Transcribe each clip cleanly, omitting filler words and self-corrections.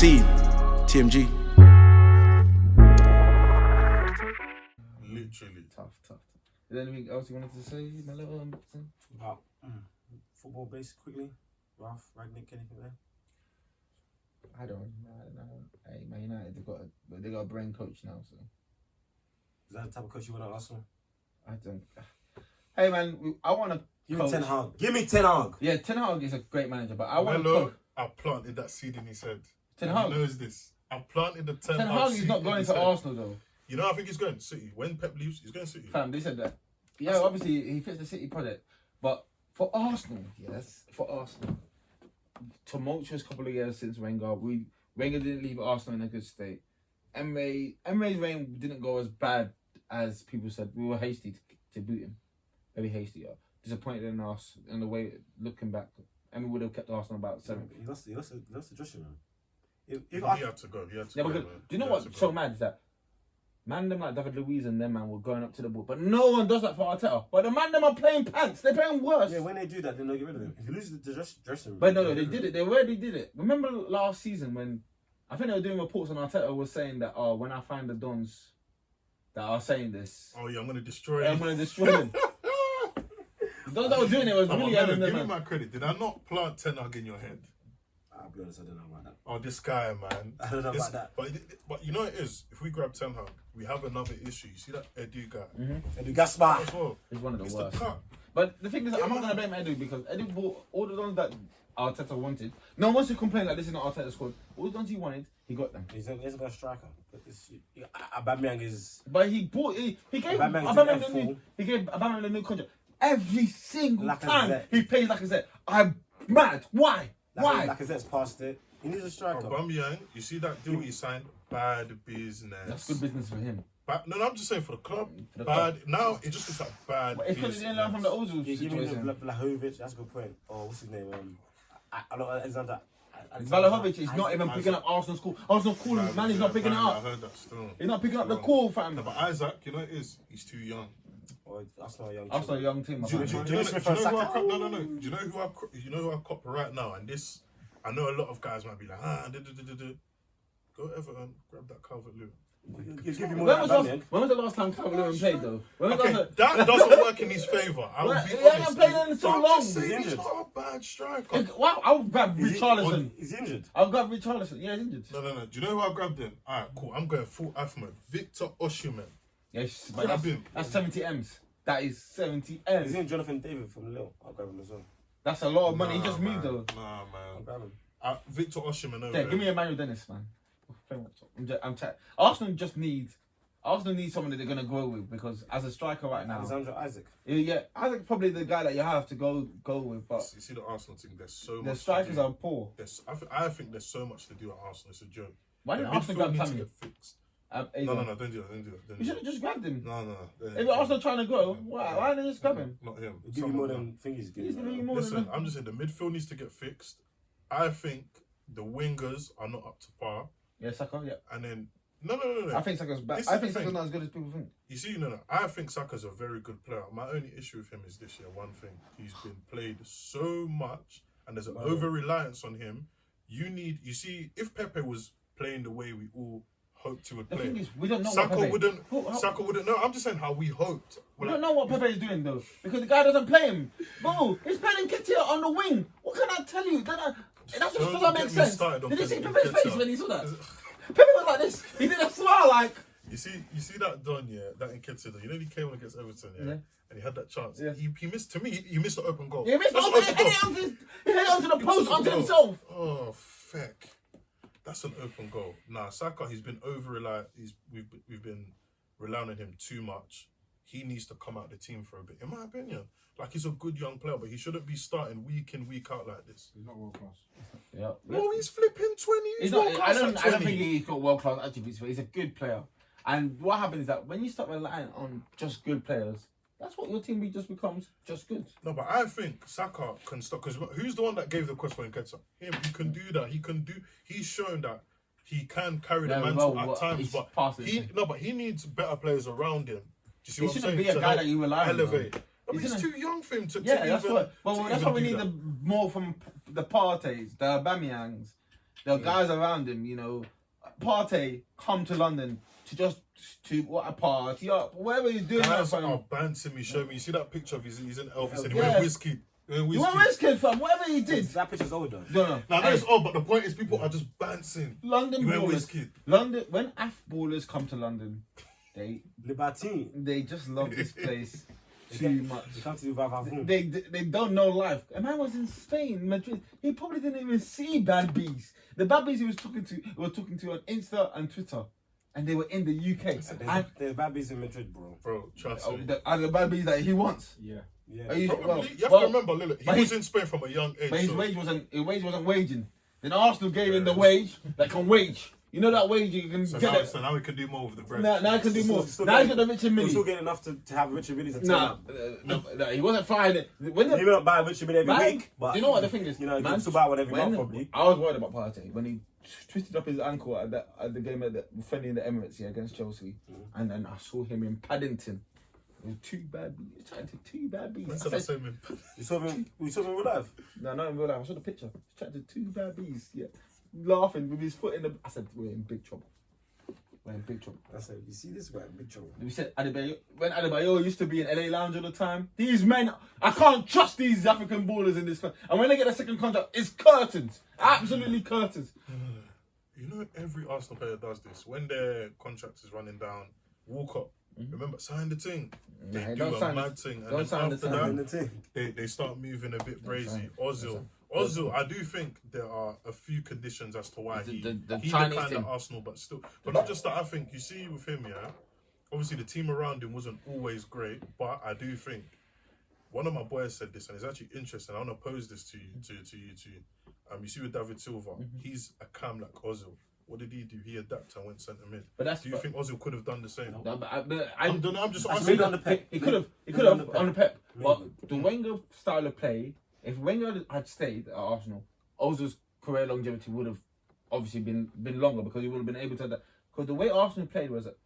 See you, TMG. Literally. Tough. Is there anything else you wanted to say, my little thing? About football base quickly. Ralph, Ragnick, anything there? I don't know. Hey, Man United, they got a brain coach now, so. Is that the type of coach you want at Arsenal? I don't. Hey, man, I want to. Give me Ten Hag. Give me Ten Hag. Yeah, Ten Hag is a great manager, but I want to. Hello, I planted that seed in his head. Ten Hag knows this. I planted the Ten Hag. Ten Hag is not going to Arsenal though. You know, I think he's going to City. When Pep leaves, he's going to City. Fam, they said that. Yeah, obviously he fits the City project, but for Arsenal, tumultuous couple of years since Wenger. Wenger didn't leave Arsenal in a good state. Emery's reign didn't go as bad as people said. We were hasty to boot him. Very hasty. Yeah. Disappointed in us in the way, looking back. Emery would have kept Arsenal about 7. He lost the Joshua, man. He had to go. Do you know what's so mad is that man them like David Luiz and them man were going up to the ball, but no one does that for Arteta. But the man them are playing pants. They're playing worse. Yeah, when they do that, then they'll get rid of him. If you lose the dressing room. But no, they did it. They already did it. Remember last season when I think they were doing reports on Arteta was saying that when I find the Dons that are saying this. Oh yeah, I'm gonna destroy them. Those that were doing it was really give me my credit. Did I not plant Ten Hag in your head? I'll be honest, I don't know about that. Oh, this guy, man. I don't know about that. But you know what it is? If we grab Ten Hag, we have another issue. You see that Edu guy? Edu Gaspar. As well. He's one of the worst. The cut. But the thing is, I'm not going to blame Edu because Edu bought all the ones that Arteta wanted. No one wants to complain like this is not Arteta's squad. All the ones he wanted, he got them. He's a good striker. But Aubameyang is... But he gave Aubameyang the new contract. Every single time he plays Lacazette. I'm mad. Why? Lacazette's past it. He needs a striker. Aubameyang, you see that deal he signed? Bad business. That's good business for him. No, I'm just saying for the club. Now it just looks like bad business. It's because he didn't learn from the Ozil situation. Vlahovic, that's a good point. Oh, what's his name? Alexander. Vlahovic is not even picking up Arsenal's call. Arsenal's calling, man, he's not picking it up. I heard that still. He's not picking up the call, fam. No, but Isaac, you know it is. He's too young. Arsenal a young team. Do you know who I cop right now? And this, I know a lot of guys might be like, go Everton, grab that Calvert-Lewin. When was the last time Calvert-Lewin played though? That doesn't work in his favour. I will be honest. He hasn't played in so long. He's not a bad striker. Wow, I would grab Richarlison. He's injured. I'll grab Richarlison. Yeah, he's injured. No. Do you know who I grabbed him? Alright, cool. I'm going full Afman. Victor Osimhen. Yes, but that's 70 M's. That is 70 M's. He's in Jonathan David from Lille. I'll grab him as well. That's a lot of money. He just moved though. Nah, man. I'll grab him. Victor Osimhen over. Yeah, give me Emmanuel Dennis, man. I'm tired. Arsenal needs someone that they're gonna grow with because as a striker right now, Alexander Isaac. Yeah, Isaac's probably the guy that you have to go with. But you see the Arsenal team. There's so much. The strikers are poor. I think there's so much to do at Arsenal. It's a joke. Why didn't Arsenal grab Tammy? No, don't do that. You should have just grabbed him. No. If Arsenal trying to grow, why didn't you just grab him? Not him. Give you more than thingies. Listen, I'm just saying the midfield needs to get fixed. I think the wingers are not up to par. Yeah, Saka. Yeah. And then no. I think Saka's bad. I think Saka's not as good as people think. You see, I think Saka's a very good player. My only issue with him is this year. One thing, he's been played so much, and there's an over reliance on him. You see, if Pepe was playing the way we all hoped he would play, the thing is, we don't know Saka what Pepe... Saka wouldn't. No, I'm just saying how we hoped. We don't know what Pepe is doing though, because the guy doesn't play him. Bro, he's playing Nketiah on the wing. What can I tell you? That just doesn't make sense. Did you see Pepe's face when he saw that? Pepe was like this. He did a smile like. You see that Don, yeah, that Nketiah. You know he came on against Everton, yeah, and he had that chance. Yeah. He missed. To me, he missed the open goal. He missed the open goal. He hit onto the post onto himself. Oh, feck. That's an open goal. Nah, Saka, he's been over-reliant. We've been relying on him too much. He needs to come out the team for a bit, in my opinion. Like, he's a good young player, but he shouldn't be starting week in, week out like this. He's not world class. Yeah. No, he's flipping 20. I don't think he's got world class attributes, but he's a good player. And what happens is that when you start relying on just good players, that's what your team just becomes, just good. No, but I think Saka can stop, because who's the one that gave the request for Nketiah? Him. He can do that. He's shown that he can carry the mantle at times, but he needs better players around him. Do you see what I'm saying? He shouldn't be a guy that you rely on. Elevate. No, he's too young for him to that's what. Well, that's why we need more from the Parteys, the Aubameyangs, The guys around him, you know, Partey come to London to what a party up, whatever he's doing. Guys are bouncing me. Show me. You see that picture of he's in Elvis and he Yeah. went whiskey. You want Wizkid, fam? Whatever he did. That picture's old though. No. Now that is odd, but the point is people are just bouncing. London You went ballers. whiskey. London. When AF ballers come to London, Libertine. they just love this place too much. You come to do Vavavoom. They don't know life. A man was in Spain, Madrid. He probably didn't even see bad bees. The bad bees he was talking to on Insta and Twitter, and they were in the UK. And There's bad bees in Madrid, bro. Bro, trust me. the bad bees that he wants. Yeah. Are you, Probably, you have to remember, Lillard, he was in Spain from a young age. But his so- wage wasn't waging. Then Arsenal gave him the wage that can wage. You know that wage you can So get now, it. so now we can do more with the bread. Now he can do more. Still Now he's getting- got the Richard He's Millie. still getting enough to have Richard Millie to turn Nah, up. no, he wasn't flying it. When Maybe not buy Richard Millie every Man, week, but you know what the thing is? You know, Man, you still buy one every when- month probably. I was worried about Partey when he twisted up his ankle at the game at the friendly in the Emirates against Chelsea, and then I saw him in Paddington. It was two bad beats. Trying to two bad beats. That's what I said, man. You saw him in real life. No, not in real life. I saw the picture. He's trying to two bad beats. Yeah, laughing with his foot in the. I said, "We're in big trouble. We're in big trouble." I said, you see this guy in big trouble. We said Adebayo, when Adebayo used to be in LA Lounge all the time. These men, I can't trust these African ballers in this country. And when they get a second contract, it's curtains, absolutely curtains. You know, every Arsenal player does this. When their contract is running down, walk up. Remember, sign the thing. They Nah, do don't a sign mad the- thing. And don't then sign the after thing. In the that, team. they start moving a bit brazy. sign. Ozil, I do think there are a few conditions as to why The he's Chinese the kind thing. of Arsenal, but still. But not just that, I think, you see with him, yeah, obviously the team around him wasn't always great, but I do think, one of my boys said this, and it's actually interesting. I want to pose this to you, you see with David Silva, he's a cam like Ozil. What did he do? He adapted and went centre mid. Do you think Ozil could have done the same? No, but I'm just That's asking. maybe on the Pep. He could have Maybe on the Pep. But Maybe. the Wenger style of play, if Wenger had stayed at Arsenal, Ozil's career longevity would have obviously been longer because he would have been able to. Because the way Arsenal played was that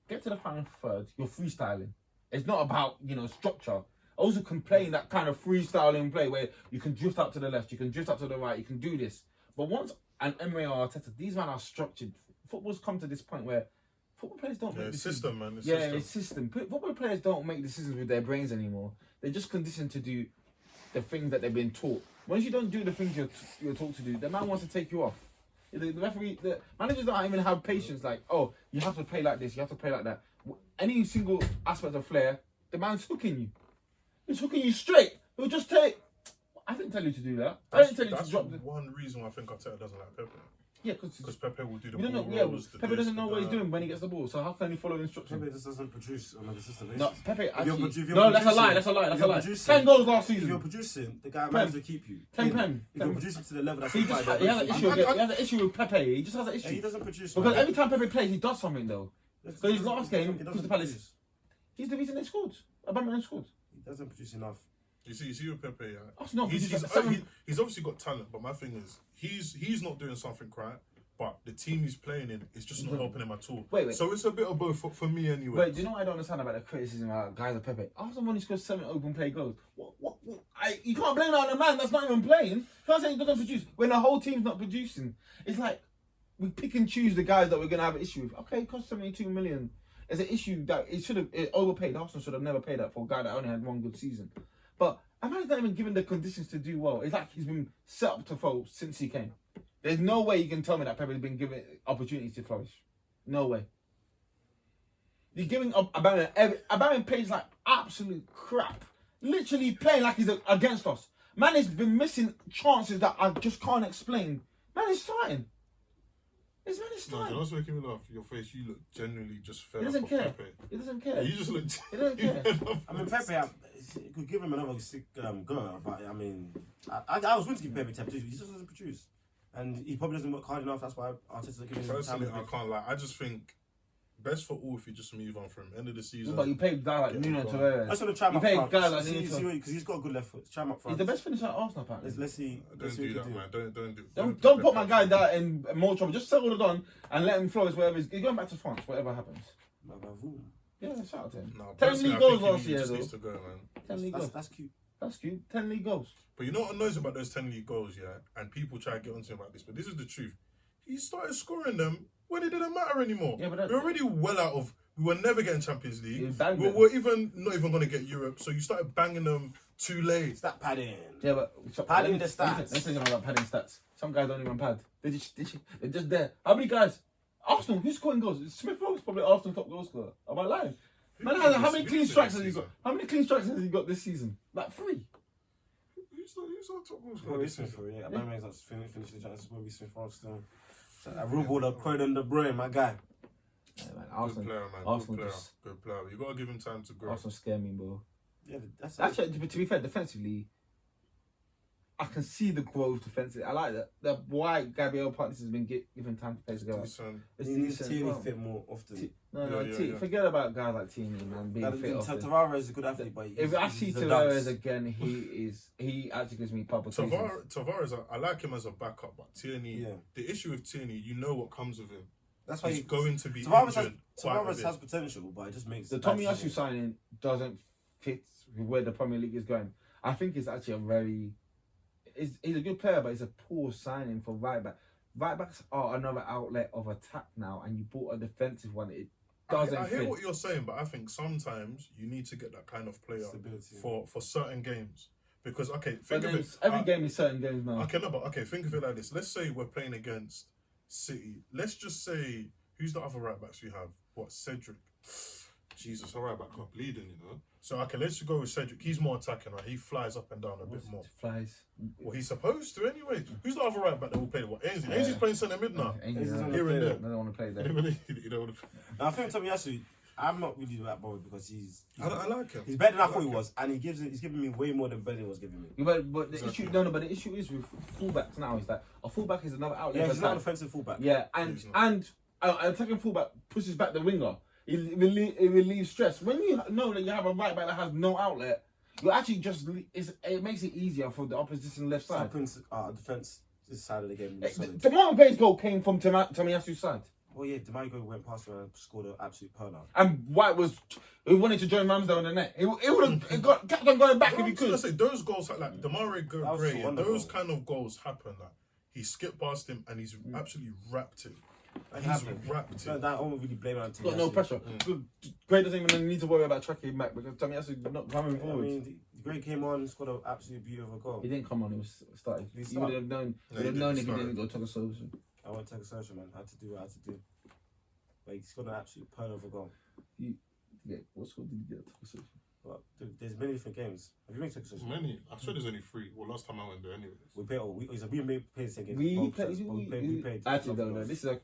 get to the final third, you're freestyling. It's not about structure. Ozil can play in that kind of freestyling play where you can drift out to the left, you can drift out to the right, you can do this. But once an Emery or Arteta, these men are structured. Football's come to this point where football players don't make It's decisions. system, man. It's Yeah, system. it's system. Football players don't make decisions with their brains anymore. They're just conditioned to do the things that they've been taught. Once you don't do the things you're taught to do, the man wants to take you off. The referee, the managers don't even have patience. Like, oh, you have to play like this, you have to play like that. Any single aspect of flair, the man's hooking you. He's hooking you straight. He'll just take. I didn't tell you to do that. I didn't tell you to That's drop the. one reason why I think Arteta doesn't like Pepe. Yeah, Because because Pepe will do the we don't ball know. Yeah, rolls, the Pepe this, doesn't the know what he's that. doing when he gets the ball. So how can he follow instructions? Pepe just doesn't produce on a consistent basis. No, Pepe If you're actually. producing- No, that's a lie. That's a lie. That's a lie. 10 goals last If you're season. producing, the guy managed to keep you. 10 in. pen. If you're producing to the level that's He just required, he has an then issue. I- He has an issue with Pepe. He just has an he issue doesn't produce. because man. every time Pepe plays, he does something though. That's- So his last game, he doesn't Crystal Palace, produce. he's the reason they scored. Aubameyang scored. He doesn't produce enough. You see with Pepe, yeah. That's not He's producing. he's obviously got talent, but my thing is, he's not doing something right. But the team he's playing in is just not helping him at all. Wait. So it's a bit of both for me anyway. Wait, do you know what I don't understand about the criticism about guys like Pepe? After when he scores 7 open play goals, you can't blame that on a man that's not even playing. You can't say he doesn't produce when the whole team's not producing. It's like we pick and choose the guys that we're gonna have an issue with. Okay, it cost 72 million. It's an issue that it overpaid. Arsenal should have never paid that for a guy that only had one good season. But a man's not even given the conditions to do well. It's like he's been set up to fail since he came. There's no way you can tell me that Pepe's been given opportunities to flourish. No way. You're giving Aubameyang plays like absolute crap. Literally playing like he's against us. Man has been missing chances that I just can't explain. Man is starting. This man is No, starting. you're not making me laugh. Your face, you look genuinely just fed He up doesn't of care. Pepe. He doesn't Yeah, care. you just look. He doesn't care. I mean, Pepe, you could give him another sick go, but I mean, I was going to give Pepe 10 produce, but he just doesn't produce. And he probably doesn't work hard enough, that's why Arteta's giving him Personally, I time. can't lie. I just think best for all if you just move on from him. End of the season. But you played guys like Yeah, Nuno go on. I Tavares. just want to try him You up played front. guys like See, Nuno. because he's got a good left foot. Try him up He's front. the best finisher at Arsenal, apparently. Let's see. Don't Let's see do what that, he man. can do. Don't Don't put my guy there in more trouble. Just settle it on and let him flourish wherever he's going back to France, whatever happens. Bravo. Yeah, shout out to him. No, 10 personally, league I goals think he last year, just though. needs to go, man. 10 league goals. That's cute. That's cute. 10 league goals. But you know what annoys about those 10 league goals, yeah? And people try to get onto him about this, but this is the truth. He started scoring them when it didn't matter anymore. Yeah, but we're already well out of. We were never getting Champions He League. banged them. We're even not even going to get Europe. So you started banging them too late. It's that padding. Yeah, but Padding the stats. Let's say something about padding stats. Some guys don't even pad. They're just there. How many guys? Arsenal. Who's scoring goals? Smith Rowe's probably Arsenal's top goal scorer. Am I lying? Man, how many clean strikes has he got? How many clean strikes has he got this season? Like 3. Who's our top goal Well, scorer this this is season? for yeah. Man, man's not finished the chance. Will be Smith Rowe still. I rule the Croydon De Bruyne, my guy. Yeah, man, Good Arsenal. player, man. Arsenal Good player. just- Good player. You got to give him time to grow. Arsenal scare me, bro. Yeah, that's Actually, to be fair, defensively, I can see the growth defensively. I like that. The White Gabriel Partners has been given time to play together. Decent. It's He needs decent. Tierney Well, fit more often. Yeah. Forget about guys like Tierney, man, being fit often. Tavares is a good athlete, but If I see he's a Tavares dunce. again, he actually gives me palpitations. Tavares, I like him as a backup, but Tierney, Yeah. the issue with Tierney, you know what comes with him. That's why He's going to be Tavares injured quite a Tavares bit. has potential, but it just makes The bad Tomiyasu decisions. signing doesn't fit with where the Premier League is going. I think it's actually a very... He's a good player, but it's a poor signing for right back. Right backs are another outlet of attack now, and you bought a defensive one. It doesn't I hear fit. what you're saying, but I think sometimes you need to get that kind of player Stability. for certain games. Because, okay, But think of then it. every game is certain games now. Okay, no, but okay, think of it like this. Let's say we're playing against City. Let's just say, who's the other right backs we have? What, Cedric? Jesus, our right back can't bleed in, you know? So, okay, let's just go with Cedric. He's more attacking, right? He flies up and down a bit more. Flies. Well, he's supposed to anyway. Who's the other right back that will play? What, Ainsley? Ainsley's playing centre mid now. Ainsley's Ainsley's on Here and there. I don't want to play You there. don't want to... Now, I think Tomiyasu, I'm not really that bothered because I like him. he's better than I like thought he him. was, and he's giving me way more than Pele was giving me. Yeah, but the Exactly. issue, but the issue is with fullbacks now is that a fullback is another outlet. Yeah, of he's not an attack. offensive fullback. Yeah, and He's not. an attacking fullback pushes back the winger. It relieves stress. When you know that you have a right back that has no outlet, you actually just it makes it easier for the opposition left side. Happens defense this side of the game. is solid. The Martin Payne's goal came from Tomiyasu's side, Oh yeah, Demago went past him and scored an absolute pearler. and White he wanted to join Ramsdale in the net. It would have kept on going back if he I was gonna could. say those goals like Demarai go That was great. wonderful. Those kind of goals happen. Like he skipped past him and he's absolutely wrapped it. He's happened. wrapped No, it. that I won't really blame it on Tomiyasu. Got no pressure. Gray doesn't even need to worry about tracking him back because Tomiyasu's not coming I forward. mean, the Gray came on, scored an absolute beautiful goal. He didn't come on. He was started. He You would have known. No, Would have he known didn't if he start. didn't go to the solution. I went to take a social, man. I had to do what I had to do. But he scored an absolute pearl of a goal. Yeah, what score did he get? But there's many different games. Have you been to take a social? Many. I swear there's only 3. Well, last time I went there, anyways. We played. We played the same game. We Both played. sides, but we played. Actually, no. This is a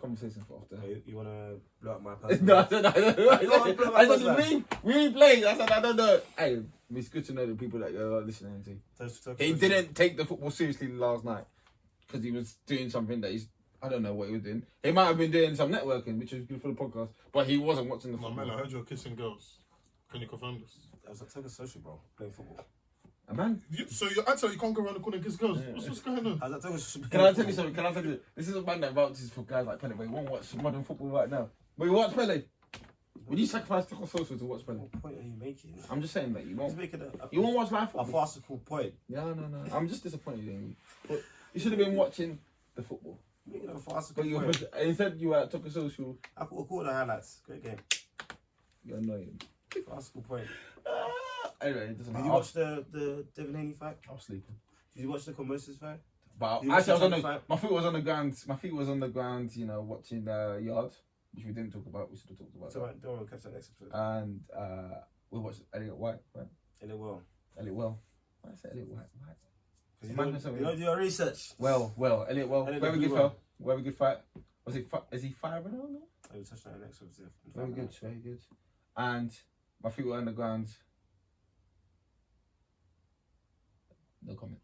conversation for after. You want to blow up my No, personal? I said, I said, we played. I said, I don't know. Hey, it's good to know the people that you're listening to. He didn't take the football seriously last night because he was doing something that I don't know what he was doing. He might have been doing some networking, which was good for the podcast, but he wasn't watching the No, football. man, I heard you were kissing girls. Can you confirm this? I was like, take a social, bro. Playing football. Man, So you actually can't go around the corner and kiss girls. Yeah. What's going on? I was like, take a social. can I tell you something? Can I tell you? This is a man that vouches for guys like Pele, but he won't watch modern football right now. But you watch Pele. Would you sacrifice Taco Social to watch Pele? What point are you making? I'm just saying that you He's won't. making You won't watch live a football. farcical point. No. I'm just disappointed in you. But you should have been watching the football. Making a farcical But you point. instead you were at Taco Social. I caught the highlights. Great game. You're annoying. Farcical point. Anyway, it doesn't Did matter. you watch the Devin Haney fight? I was sleeping. Did you watch the Moses fight? But You actually, I was on watched the, the my feet was on the ground. My feet was on the ground. You know, watching Yard, which we didn't talk about. We should have talked about So that. don't worry, catch that next episode. And we watched Elliot White. Right? And it will. Elliot Well. Why did I say Elliot White? Because Imagine you don't do your research. Well, Elliot Well. Elliot Very good Well. fell. Very good fight. Was he? Is he 5-0 now? I will touch that next episode. Very good. Very good. And my feet were on the ground. No comment.